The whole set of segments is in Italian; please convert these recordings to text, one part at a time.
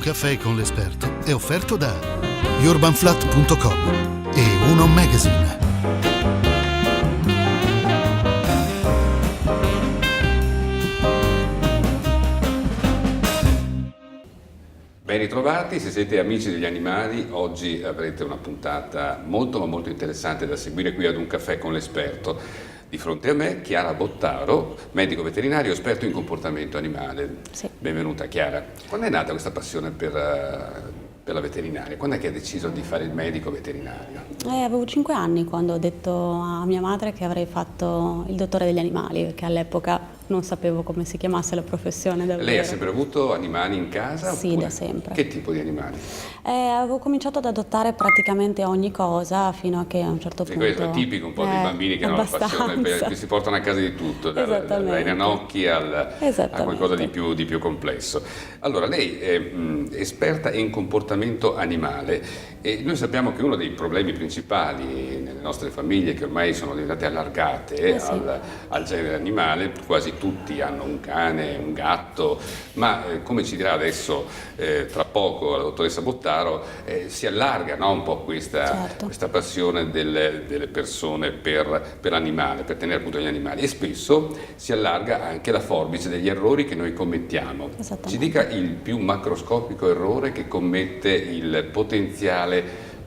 caffè con l'esperto è offerto da urbanflat.com e Uno Magazine. Ben ritrovati, se siete amici degli animali, oggi avrete una puntata molto ma molto interessante da seguire qui ad Un Caffè con l'esperto. Di fronte a me Chiara Bottaro, medico veterinario esperto in comportamento animale. Sì. Benvenuta Chiara. Quando è nata questa passione per la veterinaria? Quando è che hai deciso di fare il medico veterinario? Avevo 5 anni quando ho detto a mia madre che avrei fatto il dottore degli animali, perché all'epoca non sapevo come si chiamasse la professione davvero. Lei ha sempre avuto animali in casa? Sì, oppure? da sempre. Che tipo di animali? Avevo cominciato ad adottare praticamente ogni cosa fino a che a un certo punto... Questo è tipico un po' dei bambini che hanno la passione, che si portano a casa di tutto, dai ranocchi a qualcosa di più complesso. Allora, lei è esperta in comportamento animale e noi sappiamo che uno dei problemi principali nelle nostre famiglie, che ormai sono diventate allargate al genere animale, quasi tutti hanno un cane, un gatto, ma come ci dirà adesso tra poco la dottoressa Bottaro, si allarga, no, un po' questa passione delle persone per l'animale, per tenere appunto gli animali, e spesso si allarga anche la forbice degli errori che noi commettiamo. Ci dica il più macroscopico errore che commette il potenziale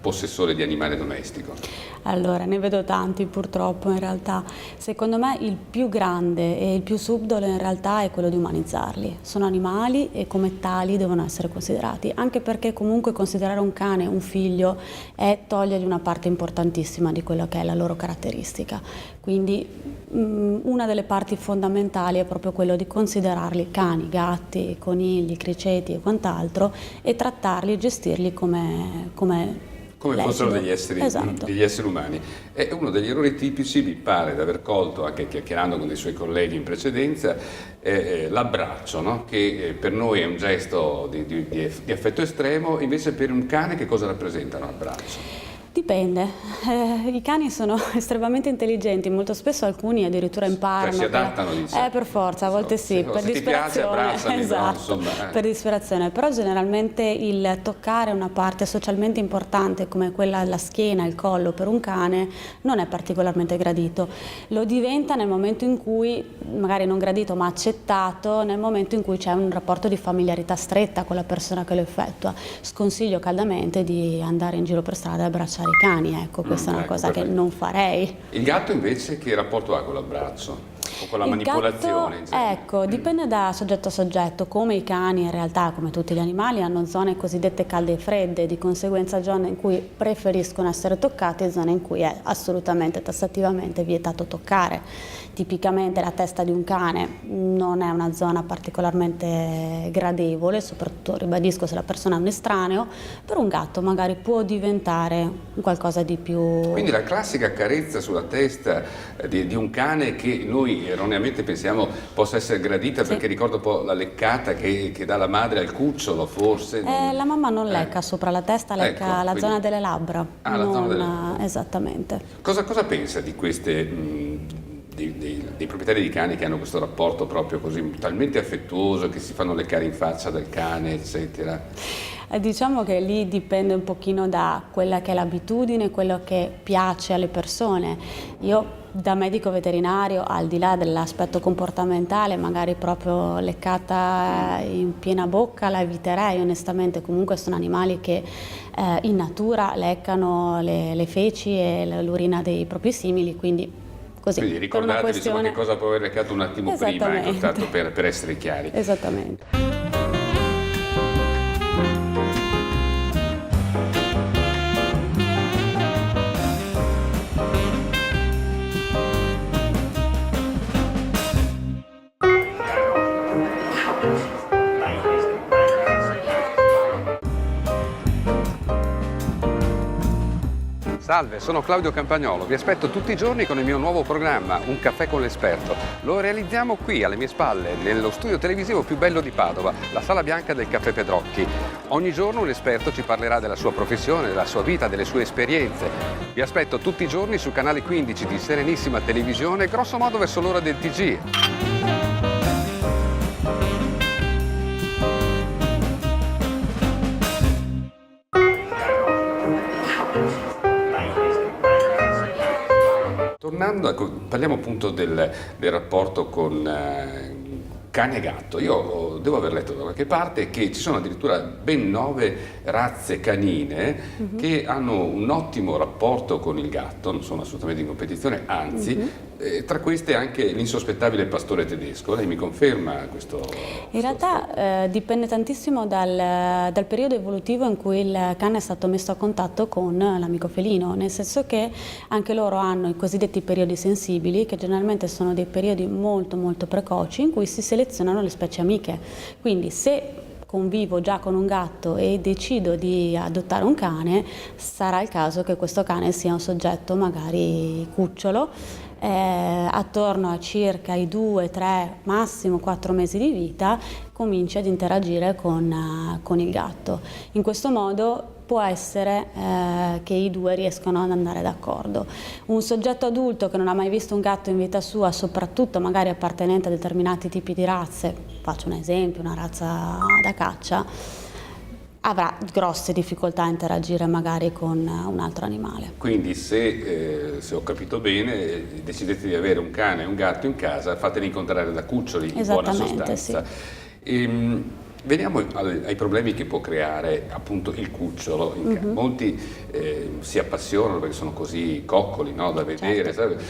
possessore di animale domestico. Allora, ne vedo tanti purtroppo in realtà. Secondo me il più grande e il più subdolo in realtà è quello di umanizzarli. Sono animali e come tali devono essere considerati, anche perché comunque considerare un cane un figlio è togliergli una parte importantissima di quello che è la loro caratteristica. Quindi una delle parti fondamentali è proprio quello di considerarli cani, gatti, conigli, criceti e quant'altro e trattarli e gestirli come fossero degli esseri umani. E uno degli errori tipici, mi pare di aver colto anche chiacchierando con dei suoi colleghi in precedenza, è l'abbraccio, no? Che per noi è un gesto di affetto estremo, invece per un cane che cosa rappresenta l'abbraccio? Dipende, i cani sono estremamente intelligenti, molto spesso alcuni addirittura imparano. Si adattano, dice. Per forza, a volte sì, per se disperazione. Ti piace, abbracciami, esatto, no, per disperazione, però generalmente il toccare una parte socialmente importante come quella della schiena, il collo per un cane non è particolarmente gradito. Lo diventa nel momento in cui, magari non gradito ma accettato, nel momento in cui c'è un rapporto di familiarità stretta con la persona che lo effettua. Sconsiglio caldamente di andare in giro per strada e abbracciare i cani, ecco, questa è una cosa che non farei. Il gatto invece che rapporto ha con l'abbraccio? O con la manipolazione? Ecco, dipende da soggetto a soggetto. Come i cani in realtà, come tutti gli animali, hanno zone cosiddette calde e fredde, di conseguenza zone in cui preferiscono essere toccati e zone in cui è assolutamente, tassativamente vietato toccare. Tipicamente la testa di un cane non è una zona particolarmente gradevole, soprattutto, ribadisco, se la persona è un estraneo. Per un gatto magari può diventare qualcosa di più... Quindi la classica carezza sulla testa di un cane che noi erroneamente pensiamo possa essere gradita, perché ricordo un po' la leccata che dà la madre al cucciolo, forse. La mamma non lecca sopra la testa, lecca la zona delle labbra. La zona delle labbra. Esattamente. Cosa pensa di queste... Dei proprietari di cani che hanno questo rapporto proprio così talmente affettuoso, che si fanno leccare in faccia dal cane, eccetera? Diciamo che lì dipende un pochino da quella che è l'abitudine, quello che piace alle persone. Io da medico veterinario, al di là dell'aspetto comportamentale, magari proprio leccata in piena bocca la eviterei onestamente. Comunque sono animali che in natura leccano le feci e l'urina dei propri simili, quindi Quindi ricordatevi insomma che cosa può aver leccato un attimo prima, tanto per essere chiari. Esattamente. Salve, sono Claudio Campagnolo, vi aspetto tutti i giorni con il mio nuovo programma Un Caffè con l'esperto. Lo realizziamo qui alle mie spalle, nello studio televisivo più bello di Padova, la Sala Bianca del Caffè Pedrocchi. Ogni giorno un esperto ci parlerà della sua professione, della sua vita, delle sue esperienze. Vi aspetto tutti i giorni sul canale 15 di Serenissima Televisione, grosso modo verso l'ora del TG. tornando, ecco, parliamo appunto del rapporto con cane e gatto. Io devo aver letto da qualche parte che ci sono addirittura ben 9 razze canine che hanno un ottimo rapporto con il gatto, non sono assolutamente in competizione, anzi, tra queste anche l'insospettabile pastore tedesco. Lei mi conferma questo? In realtà dipende tantissimo dal periodo evolutivo in cui il cane è stato messo a contatto con l'amico felino, nel senso che anche loro hanno i cosiddetti periodi sensibili, che generalmente sono dei periodi molto molto precoci in cui si selezionano le specie amiche. Quindi se convivo già con un gatto e decido di adottare un cane, sarà il caso che questo cane sia un soggetto magari cucciolo, attorno a circa i 2, 3, massimo 4 mesi di vita cominci ad interagire con il gatto. In questo modo può essere che i due riescano ad andare d'accordo. Un soggetto adulto che non ha mai visto un gatto in vita sua, soprattutto magari appartenente a determinati tipi di razze, faccio un esempio, una razza da caccia, avrà grosse difficoltà a interagire magari con un altro animale. Quindi se ho capito bene, decidete di avere un cane e un gatto in casa, fateli incontrare da cuccioli, in buona sostanza. Sì. Veniamo ai problemi che può creare appunto il cucciolo. Molti si appassionano perché sono così coccoli, no, da vedere, certo.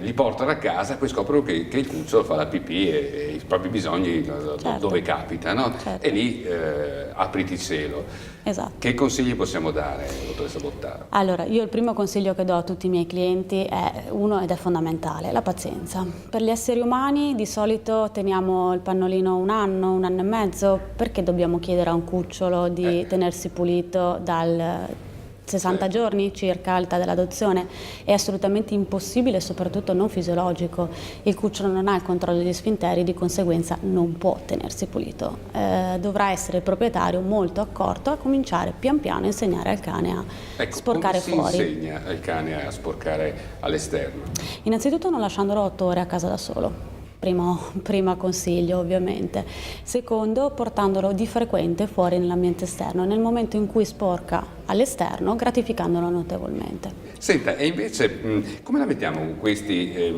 Li portano a casa e poi scoprono che il cucciolo fa la pipì e i propri bisogni certo. dove capita, no? Certo. E lì apriti cielo. Esatto. Che consigli possiamo dare, dottoressa Bottaro? Allora, io il primo consiglio che do a tutti i miei clienti è uno, ed è fondamentale, la pazienza. Per gli esseri umani di solito teniamo il pannolino un anno e mezzo, perché dobbiamo chiedere a un cucciolo di tenersi pulito dal 60 giorni circa all'età dell'adozione? È assolutamente impossibile e soprattutto non fisiologico. Il cucciolo non ha il controllo degli sfinteri, di conseguenza non può tenersi pulito. Dovrà essere il proprietario molto accorto a cominciare pian piano a insegnare al cane a sporcare fuori. Come si insegna al cane a sporcare all'esterno? Innanzitutto non lasciandolo 8 ore a casa da solo. Primo consiglio ovviamente. Secondo, portandolo di frequente fuori nell'ambiente esterno, nel momento in cui sporca all'esterno, gratificandolo notevolmente. Senta, e invece come la mettiamo con questi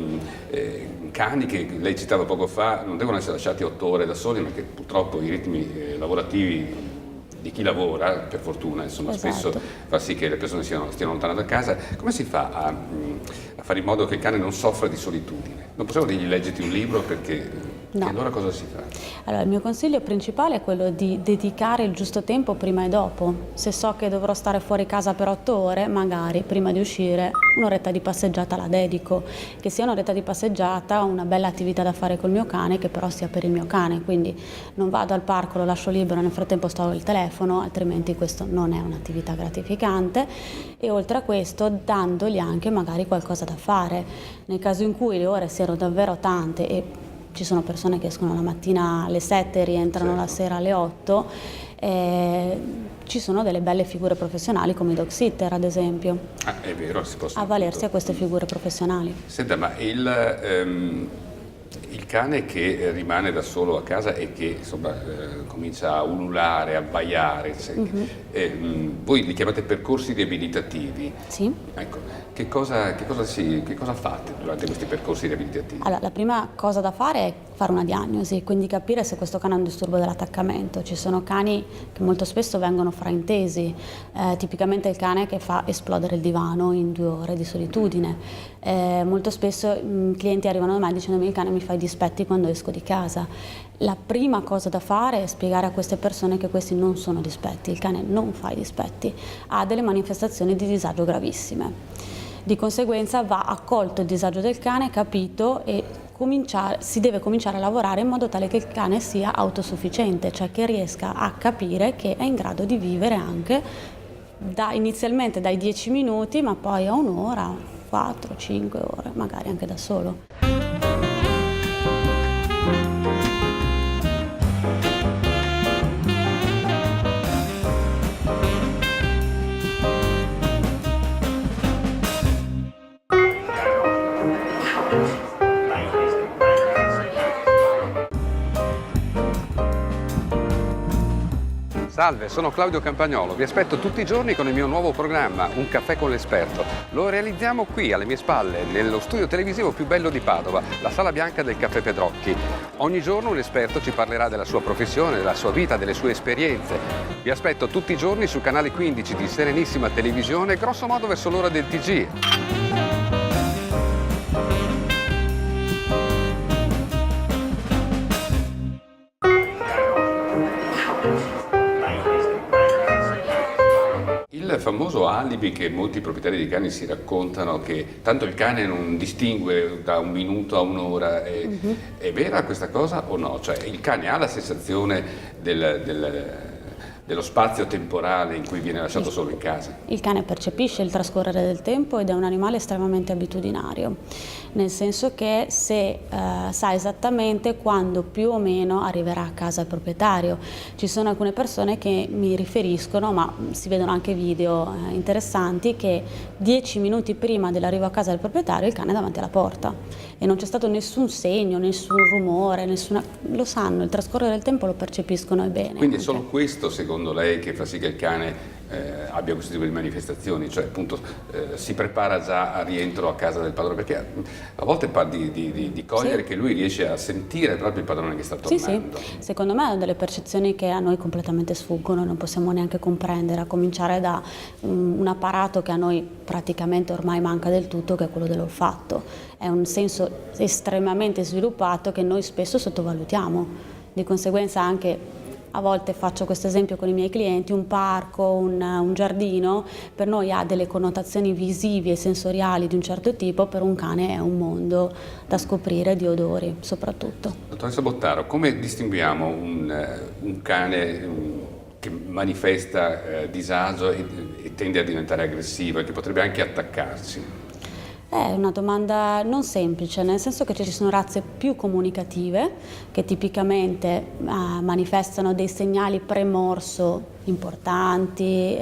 cani che lei citava poco fa, non devono essere lasciati 8 ore da soli, perché purtroppo i ritmi lavorativi di chi lavora, per fortuna, insomma, esatto. Spesso fa sì che le persone stiano lontane da casa. Come si fa a fare in modo che il cane non soffra di solitudine? Non possiamo dirgli leggiti un libro perché... No. E allora cosa si fa? Allora, il mio consiglio principale è quello di dedicare il giusto tempo prima e dopo. Se so che dovrò stare fuori casa per 8 ore, magari prima di uscire un'oretta di passeggiata la dedico. Che sia un'oretta di passeggiata, una bella attività da fare col mio cane, che però sia per il mio cane. Quindi non vado al parco, lo lascio libero, nel frattempo sto al telefono, altrimenti questo non è un'attività gratificante. E oltre a questo, dandogli anche magari qualcosa da fare. Nel caso in cui le ore siano davvero tante e ci sono persone che escono la mattina alle 7 e rientrano la sera alle 8, ci sono delle belle figure professionali come i dog sitter, ad esempio. È vero, si possono avvalersi a queste figure professionali. Senta, ma il cane che rimane da solo a casa e che insomma comincia a ululare, a abbaiare, voi li chiamate percorsi riabilitativi? Sì. Ecco, che cosa fate durante questi percorsi riabilitativi? Allora, la prima cosa da fare è fare una diagnosi, quindi capire se questo cane ha un disturbo dell'attaccamento. Ci sono cani che molto spesso vengono fraintesi, tipicamente il cane che fa esplodere il divano in 2 ore di solitudine. Molto spesso i clienti arrivano da me dicendomi: il cane mi fa i dispetti quando esco di casa. La prima cosa da fare è spiegare a queste persone che questi non sono dispetti, il cane non fa i dispetti, ha delle manifestazioni di disagio gravissime. Di conseguenza va accolto il disagio del cane, capito, e si deve cominciare a lavorare in modo tale che il cane sia autosufficiente, cioè che riesca a capire che è in grado di vivere anche inizialmente dai 10 minuti, ma poi a 1 ora, 4, 5 ore, magari anche da solo. Salve, sono Claudio Campagnolo, vi aspetto tutti i giorni con il mio nuovo programma, Un caffè con l'esperto. Lo realizziamo qui, alle mie spalle, nello studio televisivo più bello di Padova, la Sala Bianca del Caffè Pedrocchi. Ogni giorno un esperto ci parlerà della sua professione, della sua vita, delle sue esperienze. Vi aspetto tutti i giorni sul canale 15 di Serenissima Televisione, grosso modo verso l'ora del TG. Il famoso alibi che molti proprietari di cani si raccontano, che tanto il cane non distingue da un minuto a un'ora, è vera questa cosa o no? Cioè il cane ha la sensazione dello spazio temporale in cui viene lasciato solo in casa? Il cane percepisce il trascorrere del tempo ed è un animale estremamente abitudinario, nel senso che sa esattamente quando più o meno arriverà a casa il proprietario. Ci sono alcune persone che mi riferiscono, ma si vedono anche video interessanti, che 10 minuti prima dell'arrivo a casa del proprietario il cane è davanti alla porta e non c'è stato nessun segno, nessun rumore, lo sanno, il trascorrere del tempo lo percepiscono bene. Quindi è solo questo, secondo lei, che fa sì che il cane abbia questo tipo di manifestazioni, cioè appunto si prepara già a rientro a casa del padrone, perché a volte parli di cogliere che lui riesce a sentire proprio il padrone che sta tornando. Sì, secondo me sono delle percezioni che a noi completamente sfuggono, non possiamo neanche comprendere, a cominciare da un apparato che a noi praticamente ormai manca del tutto, che è quello dell'olfatto. È un senso estremamente sviluppato che noi spesso sottovalutiamo, di conseguenza anche a volte faccio questo esempio con i miei clienti: un parco, un giardino per noi ha delle connotazioni visive e sensoriali di un certo tipo, per un cane è un mondo da scoprire, di odori soprattutto. Dottoressa Bottaro, come distinguiamo un cane che manifesta disagio e tende a diventare aggressivo e che potrebbe anche attaccarsi? È una domanda non semplice, nel senso che ci sono razze più comunicative che tipicamente manifestano dei segnali pre-morso importanti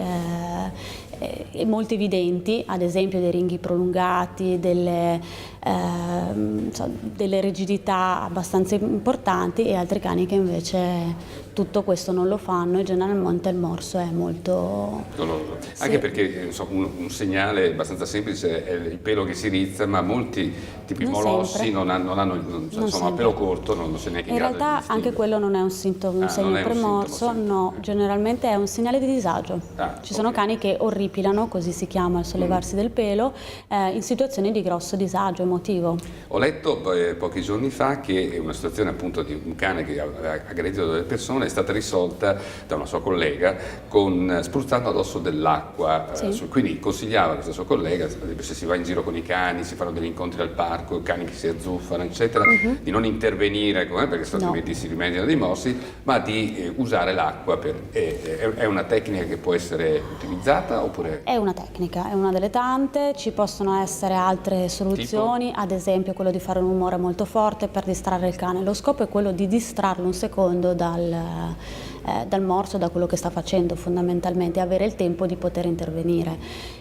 e molto evidenti, ad esempio dei ringhi prolungati, delle rigidità abbastanza importanti, e altri cani che invece tutto questo non lo fanno e generalmente il morso è molto doloroso. Anche perché un segnale abbastanza semplice è il pelo che si rizza, ma molti tipi molossi non sono a pelo corto, non si è neanche in grado di realtà anche quello non è un sintomo, un segno premorso, no, generalmente è un segnale di disagio. Ci sono cani che orripilano, così si chiama il sollevarsi del pelo, in situazioni di grosso disagio emotivo. Ho letto pochi giorni fa che una situazione appunto di un cane che aveva aggredito delle persone è stata risolta da una sua collega spruzzando addosso dell'acqua. Quindi consigliava a questa sua collega, se si va in giro con i cani, si fanno degli incontri al parco, cani che si azzuffano eccetera, di non intervenire perché altrimenti si rimediano dei morsi, ma di usare l'acqua. È una tecnica che può essere utilizzata oppure? È una tecnica, è una delle tante, ci possono essere altre soluzioni, ad esempio quello di fare un rumore molto forte per distrarre il cane. Lo scopo è quello di distrarlo un secondo dal morso, da quello che sta facendo fondamentalmente, avere il tempo di poter intervenire.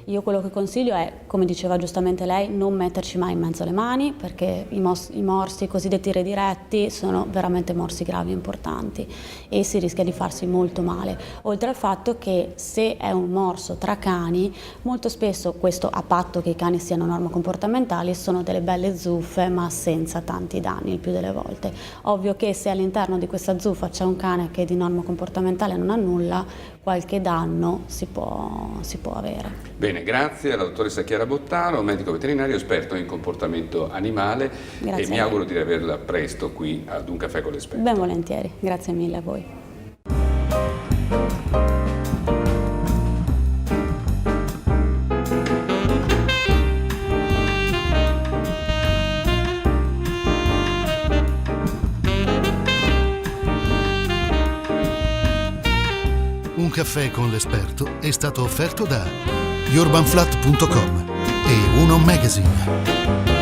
Io quello che consiglio è, come diceva giustamente lei, non metterci mai in mezzo le mani, perché i morsi cosiddetti rediretti sono veramente morsi gravi e importanti e si rischia di farsi molto male, oltre al fatto che se è un morso tra cani, molto spesso, questo a patto che i cani siano normocomportamentali, sono delle belle zuffe ma senza tanti danni il più delle volte. Ovvio che se all'interno di questa zuffa c'è un cane che di normocomportamentale non ha nulla, qualche danno si può avere. Bene, grazie alla dottoressa Chiara Bottaro, medico veterinario esperto in comportamento animale. Grazie, e mi auguro di averla presto qui ad Un caffè con l'esperto. Ben volentieri, grazie mille a voi. Un caffè con l'esperto è stato offerto da yourbanflat.com e Uno Magazine.